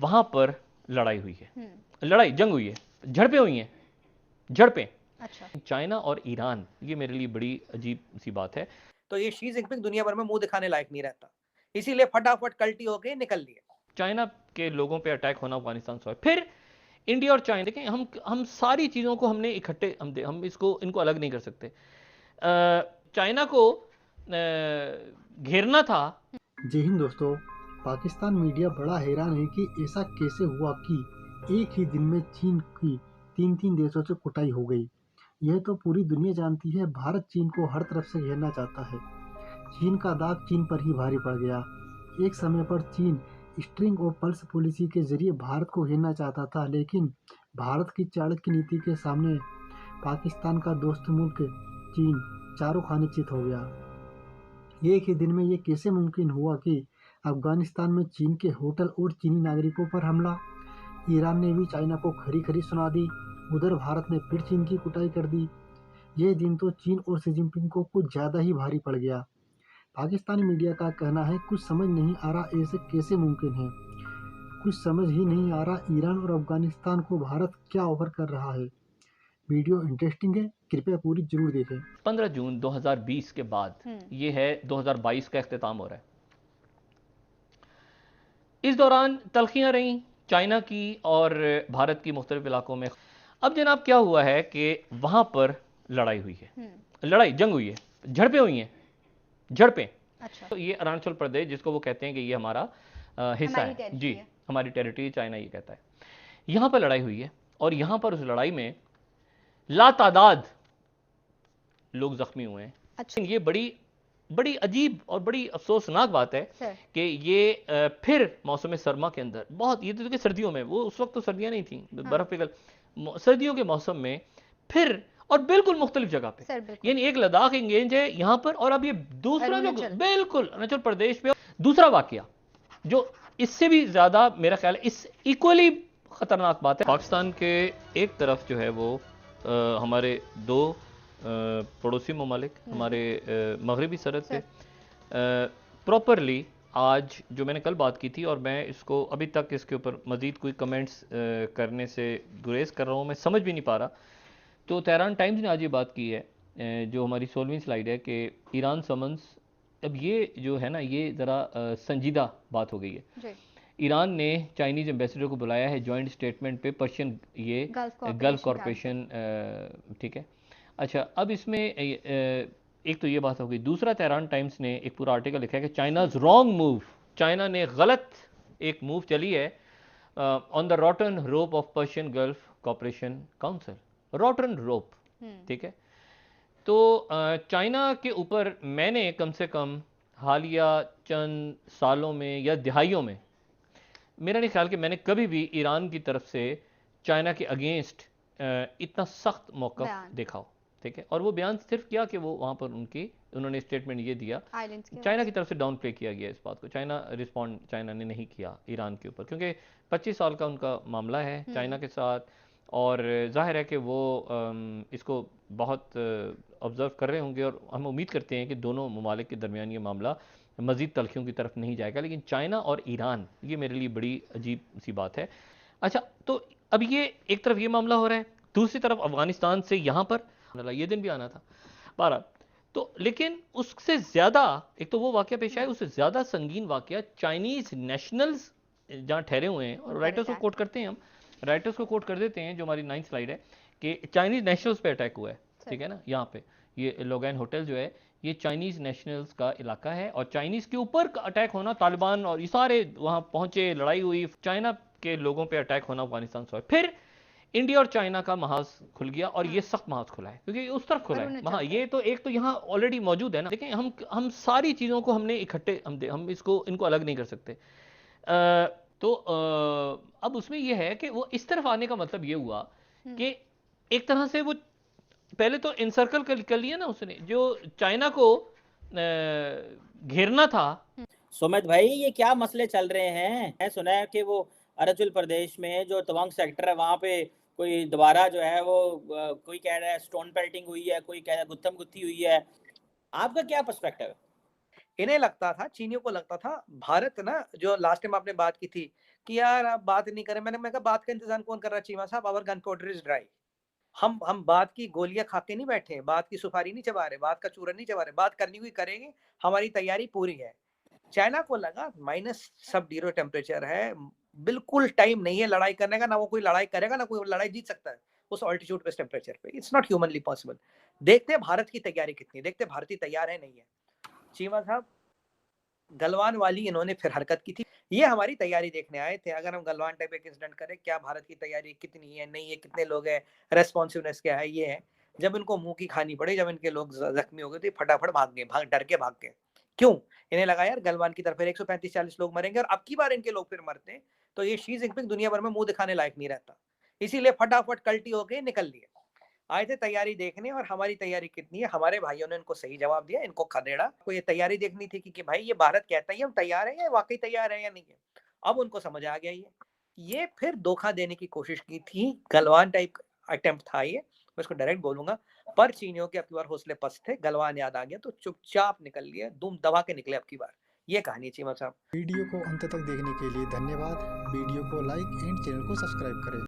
वहां पर लड़ाई हुई है, जंग हुई है, झड़पें हुई हैं, झड़पें। अच्छा। चाइना और ईरान, ये मेरे लिए बड़ी अजीब सी बात है। तो ये शी जिनपिंग दुनिया भर में मुंह दिखाने लायक नहीं रहता, इसीलिए फटाफट कल्टी होके निकल लिए। चाइना के लोगों पे अटैक होना अफगानिस्तान से, फिर इंडिया और चाइना, देखें हम सारी चीज़ों को हमने इकट्ठे हम इनको अलग नहीं कर सकते। चाइना को घेरना था। जय हिंद दोस्तों। पाकिस्तान मीडिया बड़ा हैरान है कि ऐसा कैसे हुआ कि एक ही दिन में चीन की तीन देशों से कुटाई हो गई। यह तो पूरी दुनिया जानती है, भारत चीन को हर तरफ से घेरना चाहता है। चीन का दाग चीन पर ही भारी पड़ गया। एक समय पर चीन स्ट्रिंग और पल्स पॉलिसी के जरिए भारत को घेरना चाहता था, लेकिन भारत की चाणक्य नीति के सामने पाकिस्तान का दोस्त मुल्क चीन चारों खाने चित हो गया। एक ही दिन में ये कैसे मुमकिन हुआ कि अफगानिस्तान में चीन के होटल और चीनी नागरिकों पर हमला, ईरान ने भी चाइना को खरी खरी सुना दी, उधर भारत ने फिर चीन की कुटाई कर दी। ये दिन तो चीन और शी जिनपिंग को कुछ ज़्यादा ही भारी पड़ गया। पाकिस्तानी मीडिया का कहना है कुछ समझ नहीं आ रहा ऐसे कैसे मुमकिन है। कुछ समझ ही नहीं आ रहा ईरान और अफगानिस्तान को भारत क्या ऑफर कर रहा है। वीडियो इंटरेस्टिंग है, कृपया पूरी जरूर देखें। 15 जून 2020 के बाद ये है 2022 का इख्तिताम हो रहा है। इस दौरान तल्खियां रहीं चाइना की और भारत की मुख्तलिफ इलाकों में। अब जनाब क्या हुआ है कि वहां पर लड़ाई हुई है, जंग हुई है, झड़पें हुई हैं, झड़पें। अच्छा। तो ये अरुणाचल प्रदेश, जिसको वो कहते हैं कि ये हमारा हिस्सा है जी, हमारी टेरिटरी, चाइना ये कहता है। यहां पर लड़ाई हुई है और यहां पर उस लड़ाई में लातादाद लोग जख्मी हुए हैं। अच्छा। ये बड़ी अजीब और बड़ी अफसोसनाक बात है कि ये फिर मौसम सरमा के अंदर बहुत, ये तो देखिए सर्दियों में, वो उस वक्त तो सर्दियां नहीं थी, बर्फ पिघल, सर्दियों के मौसम में फिर, और बिल्कुल मुख्तलिफ जगह पे, यानी एक लद्दाख एंगेज है यहाँ पर, और अब ये दूसरा जो बिल्कुल अरुणाचल प्रदेश पे दूसरा वाकया जो इससे भी ज्यादा मेरा ख्याल है, इस इक्वली खतरनाक बात है। पाकिस्तान के एक तरफ जो है वो हमारे दो पड़ोसी ममालिक, हमारे मगरबी सरहद पे प्रॉपरली, आज जो मैंने कल बात की थी, और मैं इसको अभी तक इसके ऊपर मज़ीद कोई कमेंट्स करने से गुरेज कर रहा हूँ, मैं समझ भी नहीं पा रहा। तो तेहरान टाइम्स ने आज ये बात की है, जो हमारी 16वीं स्लाइड है, कि ईरान समन्स, अब ये जो है ना, ये ज़रा संजीदा बात हो गई है। ईरान ने चाइनीज़ एम्बेसडर को बुलाया है जॉइंट स्टेटमेंट पे, पर्शियन ये गल्फ कॉरपोरेशन, ठीक है। अच्छा, अब इसमें एक तो ये बात हो गई। दूसरा, तेहरान टाइम्स ने एक पूरा आर्टिकल लिखा है कि चाइनाज रॉन्ग मूव, चाइना ने गलत एक मूव चली है on the rotten rope of Persian Gulf corporation council, rotten rope, ठीक है। तो चाइना के ऊपर मैंने कम से कम हालिया चंद सालों में या दिहाइयों में, मेरा नहीं ख्याल कि मैंने कभी भी ईरान की तरफ से चाइना के अगेंस्ट इतना सख्त मौक़िफ़ देखा हो, ठीक है। और वो बयान सिर्फ किया कि वो वहाँ पर उन्होंने स्टेटमेंट ये दिया, चाइना की तरफ से डाउन प्ले किया गया इस बात को। चाइना ने नहीं किया ईरान के ऊपर, क्योंकि 25 साल का उनका मामला है चाइना के साथ, और जाहिर है कि वो इसको बहुत ऑब्ज़र्व कर रहे होंगे, और हम उम्मीद करते हैं कि दोनों ममालिक के दरमियान ये मामला मज़ीद तलखियों की तरफ नहीं जाएगा। लेकिन चाइना और ईरान, ये मेरे लिए बड़ी अजीब सी बात है। अच्छा, तो अब ये एक तरफ ये मामला हो रहा है, दूसरी तरफ अफगानिस्तान से यहाँ पर ये दिन भी आना था 12, तो लेकिन उससे ज़्यादा एक तो वो वाक़या पेश आया, उससे ज़्यादा संगीन वाक़या चाइनीज़ नेशनल्स जहाँ ठहरे हुए हैं, और राइटर्स को कोट करते हैं, हम राइटर्स को कोट कर देते हैं, जो हमारी 9th स्लाइड है, कि चाइनीज़ नेशनल्स पे अटैक हुआ है, ठीक है ना। यहाँ पे ये लोगैन होटल जो है, ये चाइनीज़ नेशनल्स का इलाका है, और चाइनीज़ के ऊपर अटैक होना, तालिबान और ये सारे वहाँ पहुँचे, लड़ाई हुई, चाइना के लोगों पे अटैक होना अफगानिस्तान से, फिर इंडिया और चाइना का महाज खुल गया, और ये सख्त महाज खुला है क्योंकि उस तरफ खुला है वहाँ, ये तो एक तो यहाँ ऑलरेडी मौजूद है ना। लेकिन हम सारी चीज़ों को हमने इकट्ठे हम इनको अलग नहीं कर सकते। तो अब उसमें यह है कि वो इस तरफ आने का मतलब ये हुआ कि एक तरह से वो पहले तो इनसर्कल कर लिया ना उसने, जो चाइना को घेरना था। सुमित भाई, ये क्या मसले चल रहे हैं? मैं सुना है कि वो अरुणाचल प्रदेश में जो तवांग सेक्टर है, वहाँ पे कोई दोबारा जो है वो कोई कह रहा है स्टोन पेल्टिंग हुई है, कोई कह रहा है गुत्थम गुत्थी हुई है। आपका क्या पर्सपेक्टिव है? इन्हें लगता था, चीनियों को लगता था भारत ना, जो लास्ट टाइम आपने बात की थी कि यार आप बात नहीं करें। मैं कहा बात का इंतजाम कौन कर रहा है चीमा साहब? Our gunpowder is dry. हम बात की गोलियां खा के नहीं बैठे, बात की सुपारी नहीं चबा रहे, बात का चूरन नहीं चबा रहे, बात करनी हुई करेंगे, हमारी तैयारी पूरी है। चाइना को लगा माइनस सब जीरो टेम्परेचर है, बिल्कुल टाइम नहीं है लड़ाई करने का, ना वो कोई लड़ाई करेगा, ना कोई लड़ाई जीत सकता है उस ऑल्टीट्यूड पे, टेम्परेचर पे। It's not humanly possible. देखते हैं भारत की तैयारी कितनी, देखते हैं भारतीय तैयार है नहीं है। चीमा साहब गलवान वाली इन्होंने फिर हरकत की थी। ये हमारी तैयारी देखने आए थे, अगर हम गलवान टाइप एक इंसिडेंट करें, क्या भारत की तैयारी कितनी है, नहीं है, कितने लोग हैं, रेस्पॉन्सिवनेस क्या है, ये है। जब इनको मुंह की खानी पड़ी, जब इनके लोग जख्मी हो गए थे, फटाफट भाग गए, डर के भाग गए। क्यों? इन्हें लगा यार गलवान की तरफ 135-40 लोग मरेंगे, और अब की बार इनके लोग फिर मरते हैं तो ये शी जिनपिंग दुनिया भर में मुंह दिखाने लायक नहीं रहता। इसीलिए फटाफट कल्टी होके निकल लिए। आए थे तैयारी देखने, और हमारी तैयारी कितनी है, हमारे भाइयों ने इनको सही जवाब दिया, इनको खदेड़ा। को ये तैयारी देखनी थी कि भाई ये भारत कहता है हम तैयार हैं, या वाकई तैयार है या नहीं है। अब उनको समझ आ गया ये फिर धोखा देने की कोशिश की थी, गलवान टाइप अटेम्प्ट था ये, मैं इसको डायरेक्ट बोलूंगा। पर चीनियों के अब की बार हौसले पस्त थे, गलवान याद आ गया तो चुपचाप निकल लिए, दुम दबा के निकले अब की बार। ये कहानी है चीमा साहब। वीडियो को अंत तक देखने के लिए धन्यवाद। वीडियो को लाइक एंड चैनल को सब्सक्राइब करें।